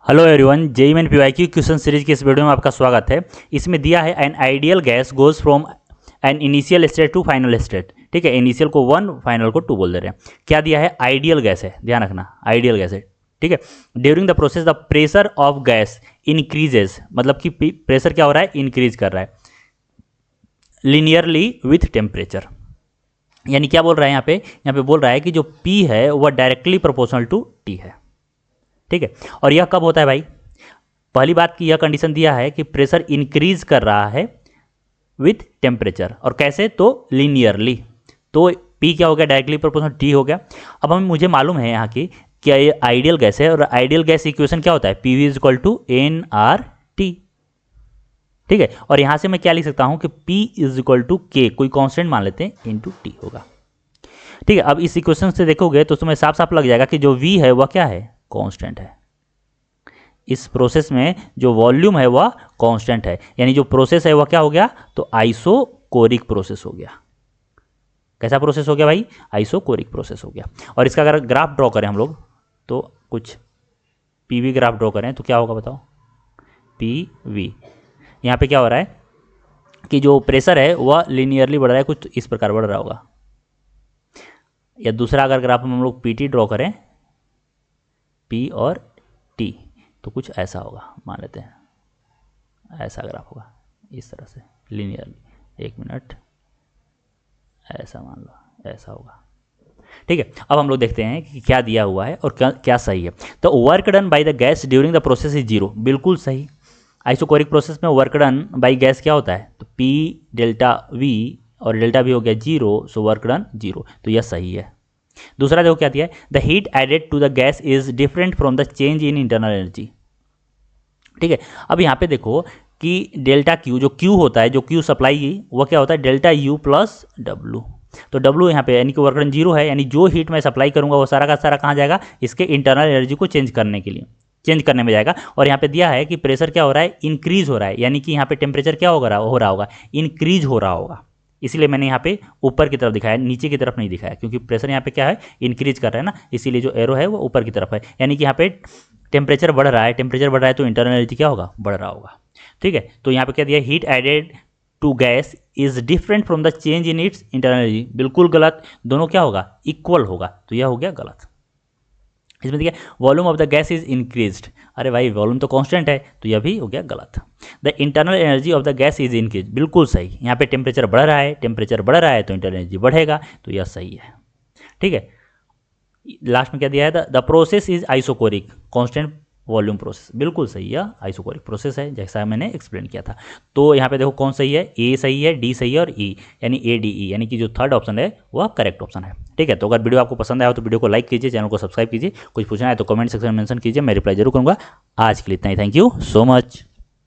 Hello everyone, JEE main PYQ question series की इस video में आपका स्वागत है। इसमें दिया है an ideal gas goes from an initial state to final state. ठीक है, इनिशियल को 1, फाइनल को 2 बोल दे रहे हैं। क्या दिया है? आइडियल गैस है, ध्यान रखना, आइडियल गैस है। ठीक है, during the process the pressure of gas increases, मतलब कि प्रेशर क्या हो रहा है? इंक्रीज कर रहा है लीनियरली विथ टेम्परेचर। यानी क्या बोल रहा है यहाँ पे बोल रहा है कि जो P है वह डायरेक्टली प्रोपोर्शनल टू T है। ठीक है, और यह कब होता है भाई? पहली बात की यह कंडीशन दिया है कि प्रेशर इंक्रीज कर रहा है विथ टेम्परेचर, और कैसे? तो लीनियरली। तो P क्या हो गया? डायरेक्टली प्रोपोर्शनल T हो गया। अब मुझे मालूम है यहाँ की क्या ये आइडियल गैस है, और आइडियल गैस इक्वेशन क्या होता है? PV is equal to nRT। ठीक है, और यहाँ से मैं क्या लिख सकता हूँ कि P is equal to K, कोई कॉन्स्टेंट मान लेते हैं, इंटू T होगा। ठीक है, अब इस इक्वेशन से देखोगे तो तुम्हें साफ साफ लग जाएगा कि जो V है वह क्या है? कांस्टेंट है। इस प्रोसेस में जो वॉल्यूम है वह कांस्टेंट है, यानी जो प्रोसेस है वह क्या हो गया? तो आइसोकोरिक प्रोसेस हो गया। कैसा प्रोसेस हो गया भाई? आइसोकोरिक प्रोसेस हो गया। और इसका अगर ग्राफ ड्रॉ करें हम लोग, तो कुछ पीवी ग्राफ ड्रॉ करें तो क्या होगा बताओ? पीवी यहाँ पे क्या हो रहा है कि जो प्रेशर है वह लीनियरली बढ़ रहा है, कुछ इस प्रकार बढ़ रहा होगा। या दूसरा अगर ग्राफ हम लोग पीटी ड्रॉ करें, पी और टी, तो कुछ ऐसा होगा, मान लेते हैं ऐसा ग्राफ होगा, इस तरह से लीनियरली। एक मिनट, ऐसा मान लो, ऐसा होगा। ठीक है, अब हम लोग देखते हैं कि क्या दिया हुआ है और क्या सही है। तो work done by the gas during the process is zero, बिल्कुल सही। आइसोकोरिक प्रोसेस में वर्क डन बाय गैस क्या होता है? तो पी डेल्टा वी, और डेल्टा वी हो गया zero, so work done zero, तो यह सही है। दूसरा देखो क्या दिया है? The heat added to the gas is different from the change in internal energy. ठीक है, अब यहाँ पे देखो कि डेल्टा क्यू, जो क्यू होता है, जो क्यू सप्लाई, वह क्या होता है? Delta U plus W. तो डब्लू यहाँ पे यानी कि वर्क डन जीरो है, यानी जो हीट मैं सप्लाई करूंगा वो सारा का सारा कहाँ जाएगा? इसके इंटरनल एनर्जी को चेंज करने के लिए, चेंज करने में जाएगा। और यहाँ पे दिया है कि प्रेशर क्या हो रहा है? इंक्रीज हो रहा है, यानी कि यहाँ पे टेम्परेचर क्या हो रहा होगा? इंक्रीज हो रहा होगा। इसीलिए मैंने यहाँ पे ऊपर की तरफ दिखाया, नीचे की तरफ नहीं दिखाया, क्योंकि प्रेशर यहाँ पे क्या है? इंक्रीज कर रहा है ना, इसीलिए जो एरो है वो ऊपर की तरफ है। यानी कि यहाँ पे टेम्परेचर बढ़ रहा है, टेम्परेचर बढ़ रहा है तो इंटरनल एनर्जी क्या होगा? बढ़ रहा होगा। ठीक है, तो यहाँ पे क्या दिया? Heat added to gas is different from the change in its internal energy, बिल्कुल गलत। दोनों क्या होगा? इक्वल होगा, तो यह हो गया गलत। इसमें देखिए volume of the gas is increased, अरे भाई वॉल्यूम तो कांस्टेंट है, तो यह भी हो गया गलत। The internal energy of the gas is increase, बिल्कुल सही। यहाँ पे टेम्परेचर बढ़ रहा है, टेम्परेचर बढ़ रहा है तो इंटरनल एनर्जी बढ़ेगा, तो यह सही है। ठीक है, लास्ट में क्या दिया है? The process is isochoric constant volume process, बिल्कुल सही है, आइसोकोरिक प्रोसेस है, जैसा मैंने एक्सप्लेन किया था। तो यहाँ पे देखो कौन सही है? ए सही है, डी सही है, और ई यानी ए डी ई, यानी कि जो थर्ड ऑप्शन है वह करेक्ट ऑप्शन है। ठीक है, तो अगर वीडियो आपको पसंद आया हो तो वीडियो को लाइक कीजिए, चैनल को सब्सक्राइब कीजिए। कुछ पूछना है तो कमेंट सेक्शन में मेंशन कीजिए, मैं रिप्लाई जरूर करूँगा। आज के लिए इतना ही, थैंक यू सो मच।